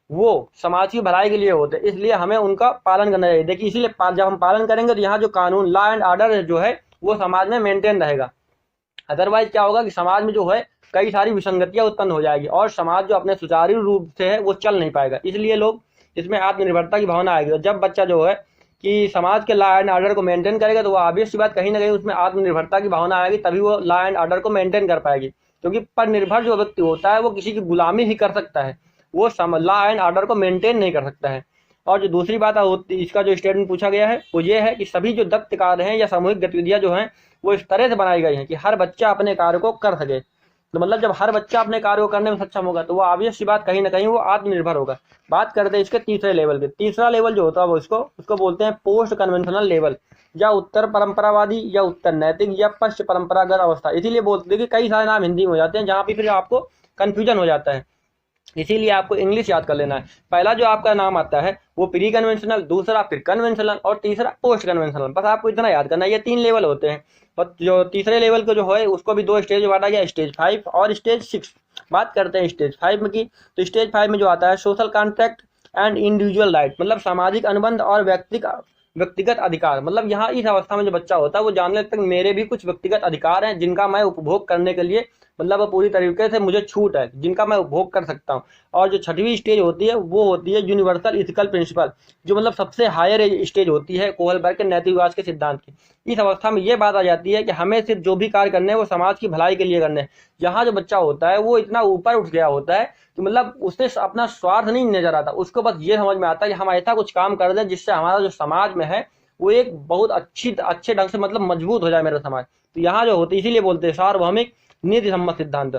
वो समाज की भलाई के लिए होते हैं, इसलिए हमें उनका पालन करना चाहिए। देखिए इसीलिए जब हम पालन करेंगे तो यहाँ जो कानून लॉ एंड ऑर्डर जो है वो समाज में मेंटेन रहेगा। अदरवाइज क्या होगा कि समाज में जो है कई सारी विसंगतियां उत्पन्न हो जाएगी और समाज जो अपने सुचारू रूप से है वो चल नहीं पाएगा। इसलिए लोग इसमें आत्मनिर्भरता की भावना आएगी। और जब बच्चा जो है कि समाज के लॉ एंड ऑर्डर को मेंटेन करेगा तो वो ऑब्वियस सी बात कहीं ना कहीं उसमें आत्मनिर्भरता की भावना आएगी, तभी वो लॉ एंड ऑर्डर को मेंटेन कर पाएगी। क्योंकि पर निर्भर जो व्यक्ति होता है वो किसी की गुलामी ही कर सकता है, वो लॉ एंड ऑर्डर को मेंटेन नहीं कर सकता है। और जो दूसरी बात इसका जो स्टेटमेंट पूछा गया है वो ये है कि सभी जो दत्त कार्य हैं या सामूहिक गतिविधियां जो हैं वो इस तरह से बनाई गई हैं कि हर बच्चा अपने कार्य को कर सके। तो मतलब जब हर बच्चा अपने कार्य को करने में सक्षम होगा तो वो ऑब्वियस सी बात कहीं ना कहीं वो आत्मनिर्भर होगा। बात करते हैं इसके तीसरे लेवल के। तीसरा लेवल जो होता है वो उसको बोलते हैं पोस्ट कन्वेंशनल लेवल, या उत्तर परंपरावादी या उत्तर नैतिक या पश्चिम परंपरागत अवस्था। इसीलिए बोलते देखिए कई सारे नाम हिंदी में हो जाते हैं जहाँ पे फिर आपको कंफ्यूजन हो जाता है, इसीलिए आपको इंग्लिश याद कर लेना है। पहला जो आपका नाम आता है वो प्री कन्वेंशनल, दूसरा फिर कन्वेंशनल और तीसरा पोस्ट कन्वेंशनल। बस आपको इतना याद करना है, ये 3 लेवल होते हैं। और जो तीसरे लेवल को जो है उसको भी 2 स्टेज में बांटा गया, स्टेज 5 और स्टेज 6। बात करते हैं स्टेज 5 में की, तो स्टेज 5 में जो आता है social contract and individual right, मतलब सामाजिक अनुबंध और व्यक्तिगत अधिकार। मतलब यहाँ इस अवस्था में जो बच्चा होता है वो जानने लगता है मेरे भी कुछ व्यक्तिगत अधिकार हैं जिनका मैं उपभोग करने के लिए मतलब वो पूरी तरीके से मुझे छूट है जिनका मैं उपभोग कर सकता हूँ। और जो छठवीं स्टेज होती है वो होती है यूनिवर्सल इथिकल प्रिंसिपल, जो मतलब सबसे हायर स्टेज होती है कोहलबर्ग के नैतिक विकास के सिद्धांत की। इस अवस्था में ये बात आ जाती है कि हमें सिर्फ जो भी कार्य करने हैं वो समाज की भलाई के लिए करने हैं। यहाँ जो बच्चा होता है वो इतना ऊपर उठ गया होता है कि मतलब उससे अपना स्वार्थ नहीं नजर आता, उसको बस ये समझ में आता है कि हम ऐसा कुछ काम कर दें जिससे हमारा जो समाज में है वो एक बहुत अच्छे ढंग से मतलब मजबूत हो जाए मेरा समाज। तो यहाँ जो होती है इसीलिए बोलते हैं सार्वभौमिक नीति सम्मत सिद्धांत।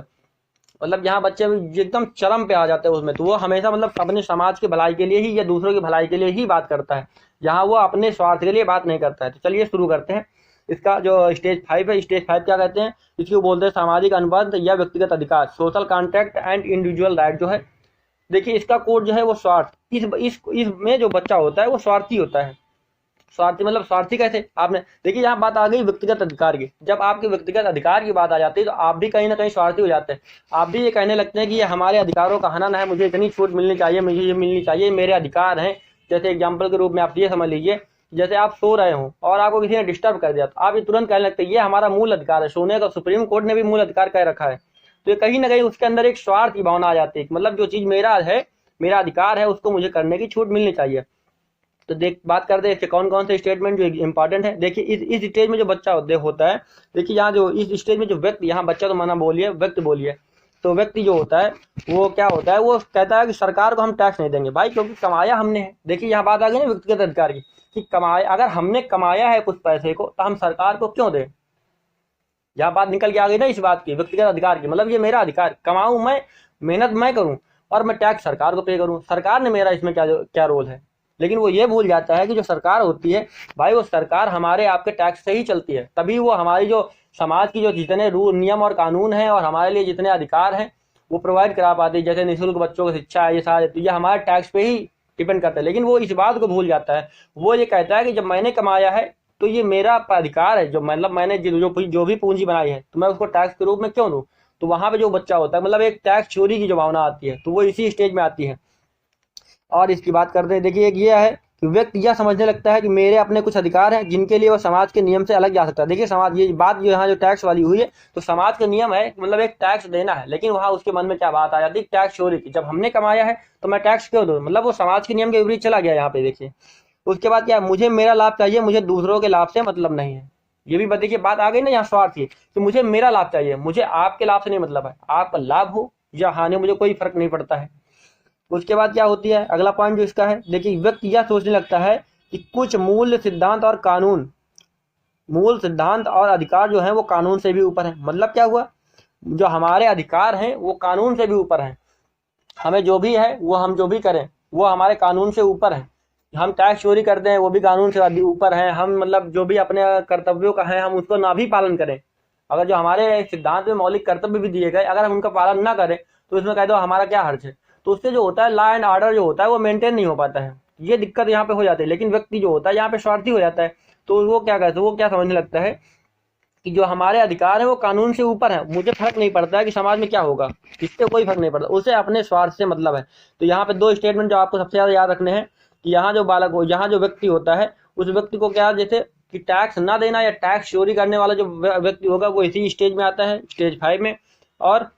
मतलब यहाँ बच्चे एकदम चरम पे आ जाते हैं उसमें, तो वो हमेशा मतलब अपने समाज की भलाई के लिए ही या दूसरों की भलाई के लिए ही बात करता है, यहाँ वो अपने स्वार्थ के लिए बात नहीं करता है। तो चलिए शुरू करते हैं। इसका जो स्टेज 5 है, स्टेज 5 क्या कहते हैं, इसको बोलते हैं सामाजिक अनुबंध या व्यक्तिगत अधिकार, social contract and individual right जो है। देखिए इसका कोड जो है वो स्वार्थ, इसमें जो बच्चा होता है वो स्वार्थी होता है। स्वार्थी मतलब स्वार्थी कैसे, आपने देखिए यहाँ बात आ गई व्यक्तिगत अधिकार की। जब आपके व्यक्तिगत अधिकार की बात आ जाती है तो आप भी कहीं ना कहीं स्वार्थी हो जाते हैं। आप भी ये कहने लगते हैं कि ये हमारे अधिकारों का हनन है, मुझे इतनी छूट मिलनी चाहिए, मुझे ये मिलनी चाहिए, मेरे अधिकार हैं। जैसे एग्जाम्पल के रूप में आप ये समझ लीजिए, जैसे आप सो रहे हो और आपको किसी ने डिस्टर्ब कर दिया तो आप ये तुरंत कहने लगते हैं ये हमारा मूल अधिकार है। सोने का सुप्रीम कोर्ट ने भी मूल अधिकार कह रखा है। तो ये कहीं ना कहीं उसके अंदर एक स्वार्थ की भावना आ जाती है, मतलब जो चीज मेरा है, मेरा अधिकार है, उसको मुझे करने की छूट मिलनी चाहिए। तो देख बात करते हैं कौन कौन से स्टेटमेंट जो इंपॉर्टेंट है। देखिए इस स्टेज में जो बच्चा होता है, देखिए यहाँ जो इस स्टेज में जो व्यक्ति, यहाँ बच्चा तो माना बोलिए, व्यक्ति बोलिए, तो व्यक्ति जो होता है वो क्या होता है, वो कहता है कि सरकार को हम टैक्स नहीं देंगे भाई, क्योंकि कमाया हमने है। देखिए यहाँ बात आ गई ना व्यक्तिगत अधिकार की, कि कमाया, अगर हमने कमाया है कुछ पैसे को तो हम सरकार को क्यों दें। यहाँ बात निकल के आ गई ना इस बात की, व्यक्तिगत अधिकार की, मतलब ये मेरा अधिकार, कमाऊं मैं, मेहनत मैं करूं और मैं टैक्स सरकार को पे करूं, सरकार ने मेरा इसमें क्या क्या रोल है। लेकिन वो ये भूल जाता है कि जो सरकार होती है भाई, वो सरकार हमारे आपके टैक्स से ही चलती है, तभी वो हमारी जो समाज की जो जितने रूल नियम और कानून हैं और हमारे लिए जितने अधिकार हैं वो प्रोवाइड करा पाती है। जैसे निःशुल्क बच्चों की शिक्षा है, ये सारे, तो ये हमारे टैक्स पे ही डिपेंड करता है। लेकिन वो इस बात को भूल जाता है, वो ये कहता है कि जब मैंने कमाया है तो ये मेरा अधिकार है, जो मतलब मैंने जो भी पूंजी बनाई है तो मैं उसको टैक्स के रूप में क्यों दूं। तो वहां पे जो बच्चा होता है, मतलब एक टैक्स चोरी की जो भावना आती है, तो वो इसी स्टेज में आती है। और इसकी बात करते हैं, देखिए एक ये है कि व्यक्ति यह समझने लगता है कि मेरे अपने कुछ अधिकार हैं जिनके लिए वो समाज के नियम से अलग जा सकता है। देखिए समाज, ये बात जो यहाँ जो टैक्स वाली हुई है, तो समाज के नियम है, मतलब एक टैक्स देना है, लेकिन वहाँ उसके मन में क्या बात आ जाती है, टैक्स चोरी की। जब हमने कमाया है तो मैं टैक्स क्यों दूं, मतलब वो समाज के नियम के विपरीत चला गया यहाँ पे। देखिए उसके बाद क्या है, मुझे मेरा लाभ चाहिए, मुझे दूसरों के लाभ से मतलब नहीं है। ये भी देखिए बात आ गई ना यहाँ स्वार्थ की, कि मुझे मेरा लाभ चाहिए, मुझे आपके लाभ से नहीं मतलब है, आपका लाभ हो या हानि मुझे कोई फर्क नहीं पड़ता है। उसके बाद क्या होती है, अगला पॉइंट जो इसका है, देखिए व्यक्ति यह सोचने लगता है कि कुछ मूल सिद्धांत और अधिकार जो है वो कानून से भी ऊपर है। मतलब क्या हुआ, जो हमारे अधिकार हैं वो कानून से भी ऊपर हैं, हमें जो भी है वो हम जो भी करें वो हमारे कानून से ऊपर है। हम टैक्स चोरी करते हैं वो भी कानून से ऊपर हैं, हम मतलब जो भी अपने कर्तव्यों का है हम उसको ना भी पालन करें, अगर जो हमारे सिद्धांत में मौलिक कर्तव्य भी दिए गए अगर हम उनका पालन ना करें तो इसमें कह दो हमारा क्या हर्ज है। तो उससे जो होता है लॉ एंड ऑर्डर जो होता है वो मेंटेन नहीं हो पाता है, ये दिक्कत यहाँ पे हो जाती है। लेकिन व्यक्ति जो होता है यहाँ पे स्वार्थी हो जाता है, तो वो क्या कहते हैं, वो क्या समझने लगता है कि जो हमारे अधिकार है वो कानून से ऊपर है, मुझे फर्क नहीं पड़ता है कि समाज में क्या होगा, इससे कोई फर्क नहीं पड़ता, उसे अपने स्वार्थ से मतलब है। तो यहाँ पे दो स्टेटमेंट जो आपको सबसे ज्यादा याद रखने हैं कि यहाँ जो बालक हो, यहाँ जो व्यक्ति होता है उस व्यक्ति को क्या, जैसे कि टैक्स ना देना या टैक्स चोरी करने वाला जो व्यक्ति होगा वो इसी स्टेज में आता है, स्टेज 5 में। और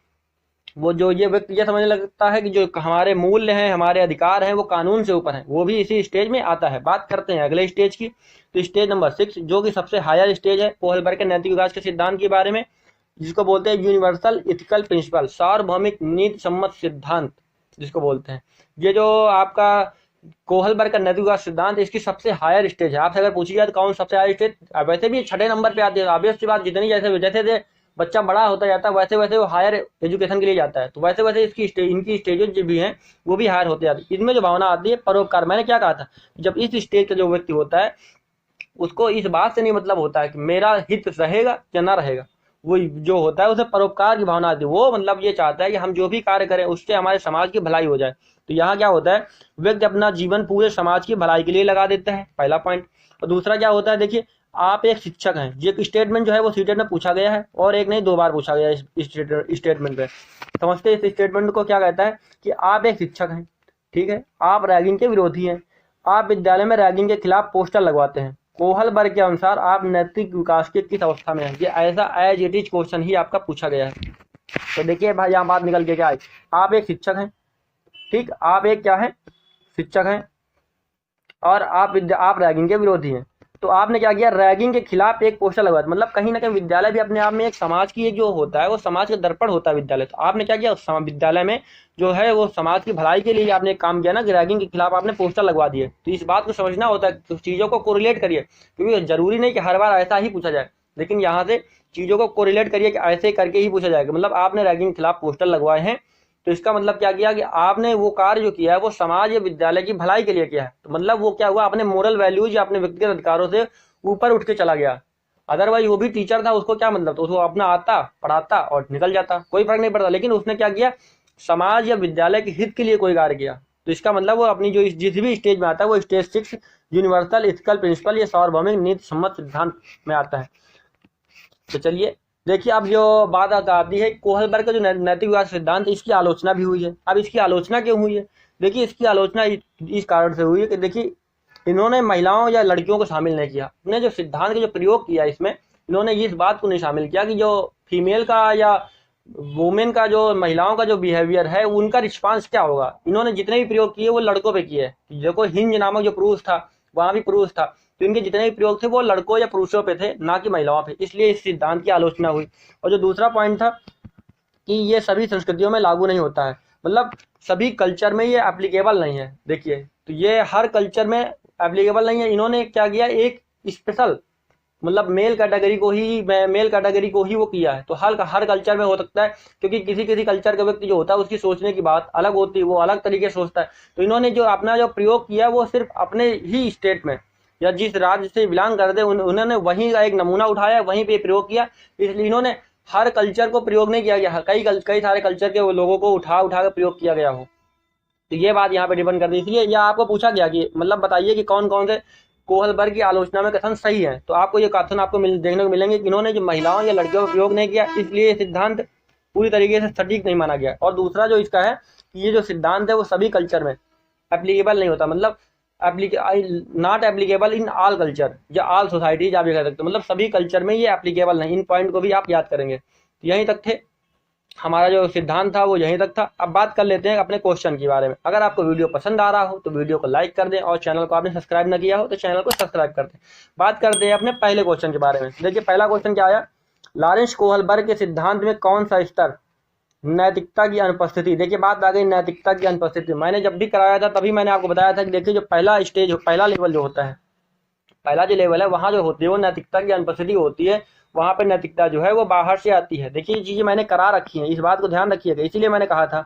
वो जो ये व्यक्ति ये समझने लगता है कि जो हमारे मूल्य हैं, हमारे अधिकार हैं वो कानून से ऊपर हैं, वो भी इसी स्टेज में आता है। बात करते हैं अगले स्टेज की, तो स्टेज नंबर 6 जो कि सबसे हायर स्टेज है कोहलबर्ग के नैतिक विकास के सिद्धांत के बारे में, जिसको बोलते हैं यूनिवर्सल इथिकल प्रिंसिपल, सार्वभौमिक नीति सम्मत सिद्धांत जिसको बोलते हैं। ये जो आपका कोहलबर्ग का नैतिक विकास सिद्धांत, इसकी सबसे हायर स्टेज है। आपसे अगर पूछी जाए तो कौन सबसे हायर स्टेज, वैसे भी 6 नंबर पे आती है, ऑब्वियस सी बात, जितनी जैसे जैसे बच्चा बड़ा होता जाता है वैसे वैसे वो हायर एजुकेशन के लिए जाता है, तो वैसे वैसे इनकी स्टेजेस जो भी हैं वो भी हायर होते जाती है। इनमें जो भावना आती है परोपकार, मैंने क्या कहा था, जब इस स्टेज का जो व्यक्ति होता है उसको इस बात से नहीं मतलब होता है कि मेरा हित रहेगा या ना रहेगा, वो जो होता है उसे परोपकार की भावना आती है, वो मतलब ये चाहता है कि हम जो भी कार्य करें उससे हमारे समाज की भलाई हो जाए। तो यहाँ क्या होता है, व्यक्ति अपना जीवन पूरे समाज की भलाई के लिए लगा देता है, पहला पॉइंट। और दूसरा क्या होता है, देखिए आप एक शिक्षक हैं, ये स्टेटमेंट जो है वो सीटेट में पूछा गया है और एक नहीं 2 बार पूछा गया है इस स्टेटमेंट पे। समझते इस स्टेटमेंट को क्या कहता है कि आप एक शिक्षक हैं, ठीक है, आप रैगिंग के विरोधी हैं, आप विद्यालय में रैगिंग के खिलाफ पोस्टर लगवाते हैं, कोहलबर्ग के अनुसार आप नैतिक विकास के किस अवस्था में हैं। ये ऐसा एज इट इज क्वेश्चन ही आपका पूछा गया है। तो देखिए भाई यहाँ बात निकल के क्या है, आप एक शिक्षक हैं, ठीक, आप एक क्या है, शिक्षक हैं, और आप रैगिंग के विरोधी हैं। तो आपने क्या किया, रैगिंग के खिलाफ एक पोस्टर लगवाया। मतलब कहीं ना कहीं विद्यालय भी अपने आप में एक समाज की एक जो होता है वो समाज का दर्पण होता है विद्यालय। तो आपने क्या किया, विद्यालय में जो है वो समाज की भलाई के लिए आपने एक काम किया ना कि रैगिंग के खिलाफ आपने पोस्टर लगवा दिए। तो इस बात को समझना होता है, तो चीज़ों को कोरिलेट करिए, क्योंकि जरूरी नहीं कि हर बार ऐसा ही पूछा जाए, लेकिन यहाँ से चीज़ों को कोरिलेट करिए कि ऐसे करके ही पूछा जाएगा। मतलब आपने रैगिंग के खिलाफ पोस्टर लगवाए हैं, तो इसका मतलब क्या किया कि आपने वो कार्य जो किया है वो समाज या विद्यालय की भलाई के लिए किया है। तो मतलब वो क्या हुआ, अपने मोरल वैल्यूज या अपने व्यक्तिगत अधिकारों से ऊपर उठ के चला गया। अदरवाइज वो भी टीचर था, उसको क्या मतलब, तो उसको अपना आता, पढ़ाता और निकल जाता, कोई फर्क नहीं पड़ता। लेकिन उसने क्या किया, समाज या विद्यालय के हित के लिए कोई कार्य किया। तो इसका मतलब वो अपनी जो जिस भी स्टेज में आता है वो स्टेज 6 यूनिवर्सल इथिकल प्रिंसिपल या सार्वभौमिक नीति सम्मत सिद्धांत में आता है। तो चलिए देखिए, अब जो बात आती है कोहलबर्ग का जो नैतिक विकास सिद्धांत, इसकी आलोचना भी हुई है। अब इसकी आलोचना क्यों हुई है, देखिए इसकी आलोचना इस कारण से हुई है कि देखिए इन्होंने महिलाओं या लड़कियों को शामिल नहीं किया। अपने जो सिद्धांत का जो प्रयोग किया इसमें इन्होंने इस बात को नहीं शामिल किया कि जो फीमेल का या वुमेन का जो महिलाओं का जो बिहेवियर है उनका रिस्पांस क्या होगा। इन्होंने जितने भी प्रयोग किए वो लड़कों पे किए। देखो हिंज नामक जो पुरुष था वहां भी पुरुष था, तो इनके जितने भी प्रयोग थे वो लड़कों या पुरुषों पे थे, ना कि महिलाओं पे। इसलिए इस सिद्धांत की आलोचना हुई। और जो दूसरा पॉइंट था कि ये सभी संस्कृतियों में लागू नहीं होता है, मतलब सभी कल्चर में ये एप्लीकेबल नहीं है। देखिए तो ये हर कल्चर में एप्लीकेबल नहीं है। इन्होंने क्या किया, एक स्पेशल मतलब मेल कैटेगरी को ही वो किया है। तो हर कल्चर में हो सकता है, क्योंकि किसी किसी कल्चर का व्यक्ति जो होता है उसकी सोचने की बात अलग होती है, वो अलग तरीके से सोचता है। तो इन्होंने जो अपना जो प्रयोग किया वो सिर्फ अपने ही स्टेट में या जिस राज्य से बिलोंग करते उन्होंने वहीं का एक नमूना उठाया, वहीं पे प्रयोग किया। इसलिए इन्होंने हर कल्चर को प्रयोग नहीं किया गया, कई सारे कल्चर के लोगों को उठा कर प्रयोग किया गया हो। तो ये बात यहाँ पे डिपेंड करती है। इसलिए यह आपको पूछा गया कि मतलब बताइए कि कौन कौन से कोहलबर्ग की आलोचना में कथन सही है। तो आपको ये कथन आपको देखने को मिलेंगे कि इन्होंने जो महिलाओं या लड़कियों का प्रयोग नहीं किया, इसलिए ये सिद्धांत पूरी तरीके से सटीक नहीं माना गया। और दूसरा जो इसका है कि ये जो सिद्धांत है वो सभी कल्चर में एप्लीकेबल नहीं होता, मतलब not applicable in all culture या ऑल सोसाइटीज आप ये कह सकते हो। मतलब सभी कल्चर में ये एप्लीकेबल नहीं। इन पॉइंट को भी आप याद करेंगे। तो यहीं तक थे, हमारा जो सिद्धांत था वो यहीं तक था। अब बात कर लेते हैं अपने क्वेश्चन के बारे में। अगर आपको वीडियो पसंद आ रहा हो तो वीडियो को लाइक कर दें, और चैनल को आपने सब्सक्राइब ना किया हो तो चैनल को सब्सक्राइब कर दें। बात करते हैं अपने पहले क्वेश्चन के बारे में। देखिए पहला क्वेश्चन क्या आया, लॉरेंस कोहलबर्ग के सिद्धांत में कौन सा स्तर नैतिकता की अनुपस्थिति। देखिए बात आ गई नैतिकता की अनुपस्थिति। मैंने जब भी कराया था तभी मैंने आपको बताया था कि देखिए जो पहला लेवल जो होता है, पहला जो लेवल है वहाँ जो होती है वो नैतिकता की अनुपस्थिति होती है। वहाँ पे नैतिकता जो है वो बाहर से आती है। देखिए ये चीज़ें मैंने करा रखी है, इस बात को ध्यान रखिएगा। इसीलिए मैंने कहा था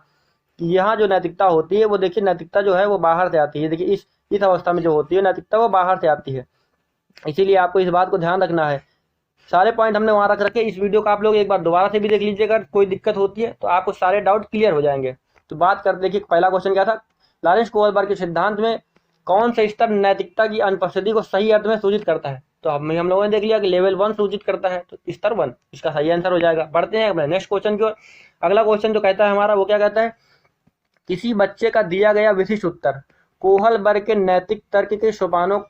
कि यहाँ जो नैतिकता होती है वो देखिए नैतिकता जो है वो बाहर से आती है। देखिए इस अवस्था में जो होती है नैतिकता वो बाहर से आती है। इसीलिए आपको इस बात को ध्यान रखना है। सारे पॉइंट हमने वहाँ रख रखे। इस वीडियो को आप लोग एक बार दोबारा से भी देख लीजिएगा, कोई दिक्कत होती है तो आपको सारे डाउट क्लियर हो जाएंगे। तो बात करते देखिए पहला क्वेश्चन क्या था, लॉरेंस कोहलबर्ग के सिद्धांत में कौन सा स्तर नैतिकता की अनुपस्थिति को सही अर्थ में सूचित करता है। तो हम लोगों ने देख लिया कि लेवल 1 सूचित करता है, तो स्तर 1 इसका सही आंसर हो जाएगा। बढ़ते हैं अपने नेक्स्ट क्वेश्चन की ओर। अगला क्वेश्चन जो कहता है हमारा वो क्या कहता है, किसी बच्चे का दिया गया विशिष्ट उत्तर कोहलबर्ग के नैतिक तर्क के सोपानों।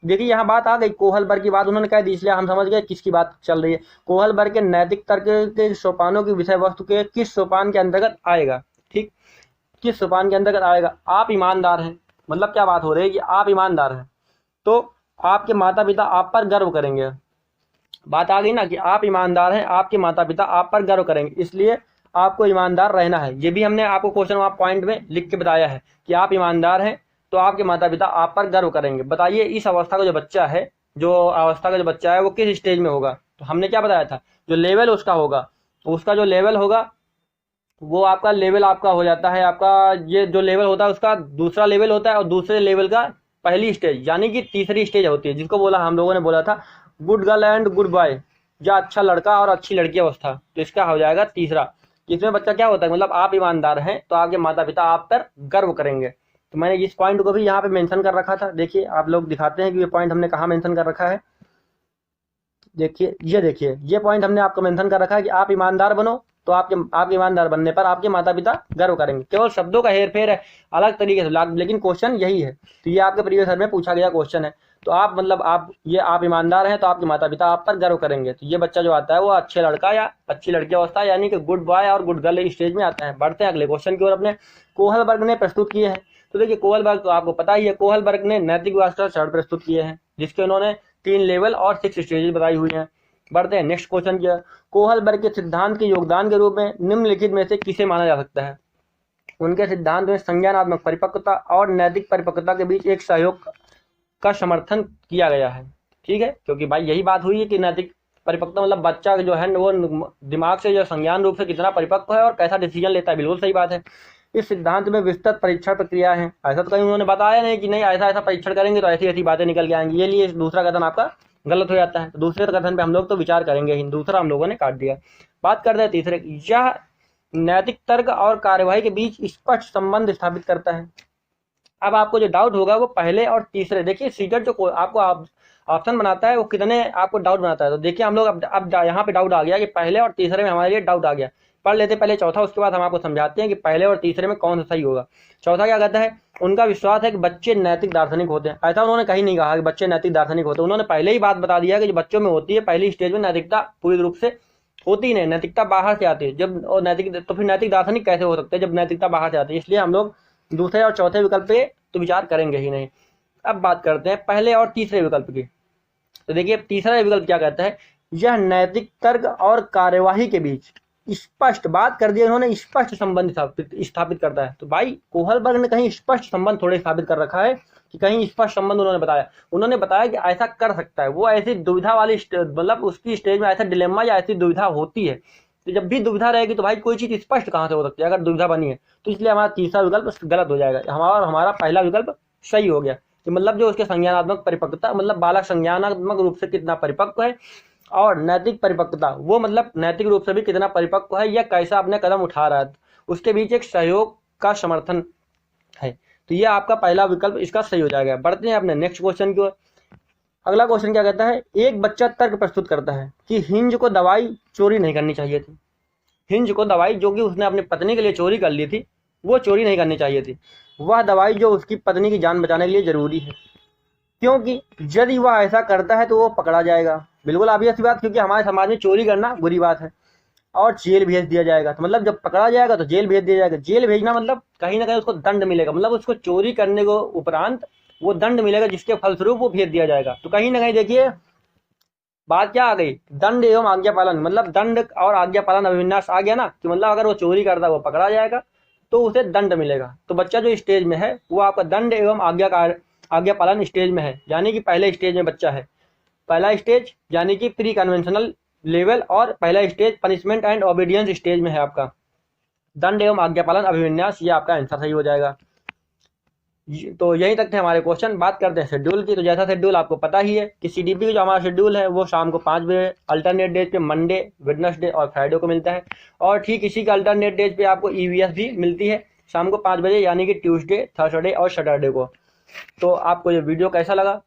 देखिए यहाँ बात आ गई, कोहलबर्ग की बात उन्होंने कह दी, इसलिए हम समझ गए किसकी बात चल रही है। कोहलबर्ग के नैतिक तर्क के सोपानों की विषय वस्तु के किस सोपान के अंतर्गत आएगा। ठीक, किस सोपान के अंतर्गत आएगा। आप ईमानदार हैं, मतलब क्या बात हो रही है कि आप ईमानदार हैं तो आपके माता पिता आप पर गर्व करेंगे। बात आ गई ना कि आप ईमानदार हैं, आपके माता पिता आप पर गर्व करेंगे, इसलिए आपको ईमानदार रहना है। ये भी हमने आपको क्वेश्चन वहाँ पॉइंट में लिख के बताया है कि आप ईमानदार हैं तो आपके माता पिता आप पर गर्व करेंगे। बताइए इस अवस्था का जो बच्चा है, वो किस स्टेज में होगा। तो हमने क्या बताया था, जो लेवल उसका होगा, उसका जो लेवल होगा वो आपका लेवल आपका हो जाता है, आपका ये जो लेवल होता है उसका दूसरा लेवल होता है, और दूसरे लेवल का पहली स्टेज यानी कि तीसरी स्टेज होती है, जिसको हम लोगों ने बोला था good girl and good boy, या अच्छा लड़का और अच्छी लड़की अवस्था। तो इसका हो जाएगा तीसरा। इसमें बच्चा क्या होता है, मतलब आप ईमानदार हैं तो आपके माता पिता आप पर गर्व करेंगे। तो मैंने इस पॉइंट को भी यहाँ पे मेंशन कर रखा था। देखिए आप लोग दिखाते हैं कि ये पॉइंट हमने कहाँ मेंशन कर रखा है। देखिए ये पॉइंट हमने आपको मेंशन कर रखा है कि आप ईमानदार बनो तो आपके ईमानदार बनने पर आपके माता पिता गर्व करेंगे। केवल शब्दों का हेर फेर है अलग तरीके से, लेकिन क्वेश्चन यही है। तो ये आपके प्रीवियस ईयर में पूछा गया क्वेश्चन है। तो आप मतलब आप ईमानदार हैं तो आपके माता पिता आप पर गर्व करेंगे। तो ये बच्चा जो आता है वो अच्छे लड़का या अच्छी लड़की अवस्था यानी कि गुड बॉय और गुड गर्ल स्टेज में आता है। बढ़ते हैं अगले क्वेश्चन की ओर अपने। कोहलबर्ग ने प्रस्तुत किए हैं। तो देखिए कोहलबर्ग तो आपको पता ही है, कोहलबर्ग ने नैतिक व्यवस्था शर्त प्रस्तुत किए हैं जिसके उन्होंने 3 लेवल और 6 स्टेजेस बताई हुई हैं। बढ़ते हैं नेक्स्ट क्वेश्चन की। कोहलबर्ग के सिद्धांत के योगदान के रूप में निम्नलिखित में से किसे माना जा सकता है? उनके सिद्धांत में संज्ञानात्मक परिपक्वता और नैतिक परिपक्वता के बीच एक सहयोग का समर्थन किया गया है। ठीक है, क्योंकि भाई यही बात हुई है कि नैतिक परिपक्वता मतलब बच्चा जो है वो दिमाग से जो संज्ञान रूप से कितना परिपक्व है और कैसा डिसीजन लेता है। बिल्कुल सही बात है। इस सिद्धांत में विस्तृत परीक्षण प्रक्रिया है। ऐसा तो कहीं उन्होंने बताया नहीं कि नहीं ऐसा ऐसा परीक्षण करेंगे तो ऐसी ऐसी बातें निकल के आएंगी। ये लिए दूसरा कथन आपका गलत हो जाता है। तो दूसरे कथन पे हम लोग तो विचार करेंगे ही, दूसरा हम लोगों ने काट दिया। बात करते हैं तीसरे। यह नैतिक तर्क और कार्यवाही के बीच स्पष्ट संबंध स्थापित करता है। अब आपको जो डाउट होगा वो पहले और तीसरे, देखिए सीटेट जो आपको ऑप्शन बनाता है वो कितने आपको डाउट बनाता है। तो देखिए हम लोग अब यहाँ पे डाउट आ गया कि पहले और तीसरे में हमारे लिए डाउट आ गया। पढ़ लेते पहले चौथा, उसके बाद हम आपको समझाते हैं कि पहले और तीसरे में कौन सा सही होगा। चौथा क्या कहता है? उनका विश्वास है कि बच्चे नैतिक दार्शनिक होते हैं। ऐसा उन्होंने कहीं नहीं कहा कि बच्चे नैतिक दार्शनिक होते हैं। उन्होंने पहले ही बात बता दिया कि जो बच्चों में होती है पहली स्टेज में नैतिकता पूरी रूप से होती नहीं, नैतिकता बाहर से आती है। जब और नैतिक तो फिर नैतिक दार्शनिक कैसे हो सकते हैं जब नैतिकता बाहर से आती है? इसलिए हम लोग दूसरे और चौथे विकल्प पे तो विचार करेंगे ही नहीं। अब बात करते हैं पहले और तीसरे विकल्प की। तो देखिए तीसरा विकल्प क्या कहता है? यह नैतिक तर्क और कार्यवाही के बीच स्पष्ट, बात कर दिया उन्होंने, स्पष्ट संबंध स्थापित करता है। तो भाई कोहलबर्ग ने कहीं स्पष्ट संबंध थोड़े स्थापित कर रखा है कि कहीं स्पष्ट संबंध उन्होंने बताया कि ऐसा कर सकता है। वो ऐसी दुविधा वाली मतलब उसकी स्टेज में ऐसा डिलेमा या ऐसी दुविधा होती है। तो जब भी दुविधा रहेगी तो भाई कोई चीज स्पष्ट कहाँ से हो सकती है अगर दुविधा बनी है? तो इसलिए हमारा तीसरा विकल्प गलत हो जाएगा। हमारा पहला विकल्प सही हो गया कि मतलब जो उसके संज्ञानात्मक परिपक्वता मतलब बालक संज्ञानात्मक रूप से कितना परिपक्व है और नैतिक परिपक्वता वो मतलब नैतिक रूप से भी कितना परिपक्व है या कैसा अपने कदम उठा रहा है, उसके बीच एक सहयोग का समर्थन है। तो ये आपका पहला विकल्प इसका सही हो जाएगा। बढ़ते हैं अपने नेक्स्ट क्वेश्चन की ओर। अगला क्वेश्चन क्या कहता है? एक बच्चा तर्क प्रस्तुत करता है कि हिंज को दवाई चोरी नहीं करनी चाहिए थी। हिंज को दवाई जो कि उसने अपनी पत्नी के लिए चोरी कर ली थी वो चोरी नहीं करनी चाहिए थी। वह दवाई जो उसकी पत्नी की जान बचाने के लिए जरूरी है, क्योंकि यदि वह ऐसा करता है तो वो पकड़ा जाएगा। बिल्कुल ऑब्वियस सी बात, क्योंकि हमारे समाज में चोरी करना बुरी बात है और जेल भेज दिया जाएगा। तो मतलब जब पकड़ा जाएगा तो जेल भेज दिया जाएगा। जेल भेजना मतलब कहीं ना कहीं उसको दंड मिलेगा, मतलब उसको चोरी करने को उपरांत वो दंड मिलेगा जिसके फलस्वरूप वो भेज दिया जाएगा। तो कहीं ना कहीं देखिए बात क्या आ गई? दंड एवं आज्ञा पालन, मतलब दंड और आज्ञा पालन अभिविन्यास आ गया ना कि मतलब अगर वो चोरी करता है वो पकड़ा जाएगा तो उसे दंड मिलेगा। तो बच्चा जो स्टेज में है वो आपका दंड एवं आज्ञा पालन स्टेज में है, यानी कि पहले स्टेज में बच्चा है। पहला स्टेज यानी कि प्री कन्वेंशनल लेवल और पहला stage punishment and obedience stage में है आपका दंड एवं आज्ञा पालन अभिविन्यास। ये आपका आंसर सही हो जाएगा। तो यहीं तक थे हमारे क्वेश्चन। बात करते हैं शेड्यूल की। तो जैसा शेड्यूल आपको पता ही है कि सीडीपी का जो हमारा शेड्यूल है वो शाम को 5 बजे अल्टरनेट डेज पे मंडे, वेडनेसडे और फ्राइडे को मिलता है। और ठीक इसी का अल्टरनेट डेज पे आपको ईवीएस भी मिलती है शाम को 5 बजे, यानी कि ट्यूसडे, थर्सडे और सैटरडे को। तो आपको ये वीडियो कैसा लगा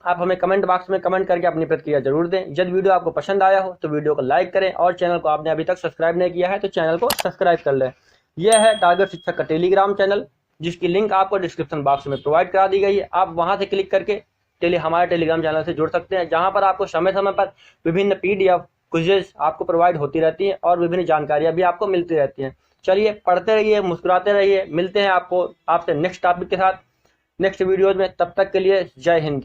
आप हमें कमेंट बॉक्स में कमेंट करके अपनी प्रतिक्रिया जरूर दें। यदि वीडियो आपको पसंद आया हो तो वीडियो को लाइक करें और चैनल को आपने अभी तक सब्सक्राइब नहीं किया है तो चैनल को सब्सक्राइब कर लें। यह है टारगेट शिक्षक का टेलीग्राम चैनल, जिसकी लिंक आपको डिस्क्रिप्शन बॉक्स में प्रोवाइड करा दी गई है। आप वहां से क्लिक करके हमारे टेलीग्राम चैनल से जुड़ सकते हैं, जहां पर आपको समय समय पर विभिन्न PDF क्विजेस आपको प्रोवाइड होती रहती हैं और विभिन्न जानकारियां भी आपको मिलती रहती हैं। चलिए पढ़ते रहिए, मुस्कुराते रहिए। मिलते हैं आपसे नेक्स्ट टॉपिक के साथ नेक्स्ट वीडियोज में। तब तक के लिए जय हिंद।